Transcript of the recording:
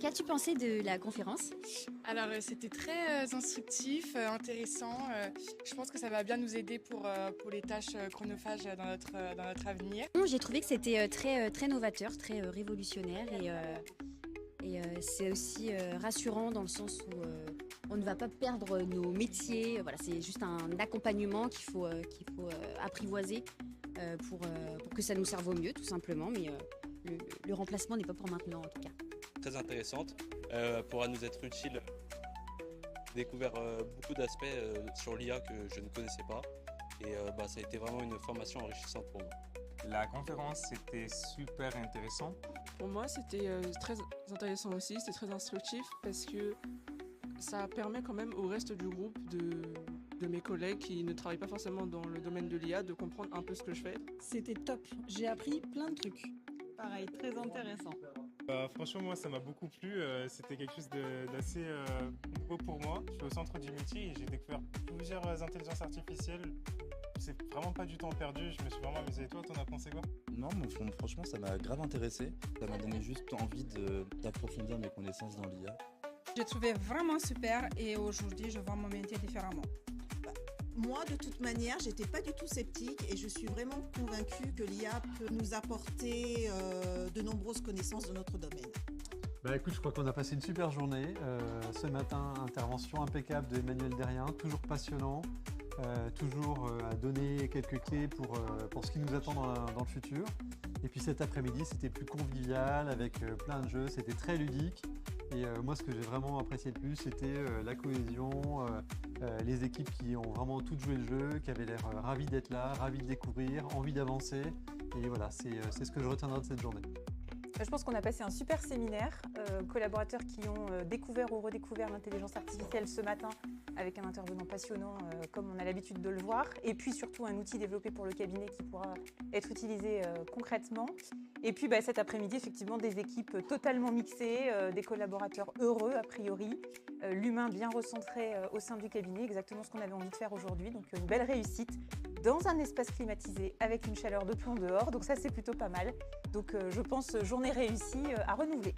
Qu'as-tu pensé de la conférence? Alors, c'était très instructif, intéressant. Je pense que ça va bien nous aider pour les tâches chronophages dans notre avenir. J'ai trouvé que c'était très novateur, très révolutionnaire et c'est aussi rassurant dans le sens où on ne va pas perdre nos métiers. Voilà, c'est juste un accompagnement qu'il faut apprivoiser pour que ça nous serve au mieux, tout simplement. Mais le remplacement n'est pas pour maintenant, en tout cas. Très intéressante, pourra nous être utile. J'ai découvert beaucoup d'aspects sur l'IA que je ne connaissais pas et ça a été vraiment une formation enrichissante pour moi. La conférence, c'était super intéressant. Pour moi, c'était très intéressant aussi, c'était très instructif parce que ça permet quand même au reste du groupe de mes collègues qui ne travaillent pas forcément dans le domaine de l'IA de comprendre un peu ce que je fais. C'était top, j'ai appris plein de trucs. Pareil, très intéressant. Franchement, moi, ça m'a beaucoup plu. C'était quelque chose d'assez beau pour moi. Je suis au centre du multi et j'ai découvert plusieurs intelligences artificielles. C'est vraiment pas du temps perdu. Je me suis vraiment amusé. Et toi, t'en as pensé quoi? Non, mais franchement, ça m'a grave intéressé. Ça m'a donné juste envie d'approfondir mes connaissances dans l'IA. J'ai trouvé vraiment super et aujourd'hui, je vois mon métier différemment. Moi, de toute manière, j'étais pas du tout sceptique et je suis vraiment convaincue que l'IA peut nous apporter de nombreuses connaissances de notre domaine. Écoute, je crois qu'on a passé une super journée. Ce matin, intervention impeccable de Emmanuel Derrien, toujours passionnant, toujours à donner quelques clés pour ce qui nous attend dans le futur. Et puis cet après-midi, c'était plus convivial avec plein de jeux, c'était très ludique. Et moi, ce que j'ai vraiment apprécié le plus, c'était la cohésion, les équipes qui ont vraiment toutes joué le jeu, qui avaient l'air ravies d'être là, ravies de découvrir, envie d'avancer. Et voilà, c'est ce que je retiendrai de cette journée. Je pense qu'on a passé un super séminaire, collaborateurs qui ont découvert ou redécouvert l'intelligence artificielle ce matin avec un intervenant passionnant comme on a l'habitude de le voir, et puis surtout un outil développé pour le cabinet qui pourra être utilisé concrètement. Et puis cet après-midi, effectivement, des équipes totalement mixées, des collaborateurs heureux a priori, l'humain bien recentré au sein du cabinet, exactement ce qu'on avait envie de faire aujourd'hui, donc une belle réussite dans un espace climatisé avec une chaleur de plomb dehors, donc ça c'est plutôt pas mal. Donc je pense journée réussie à renouveler.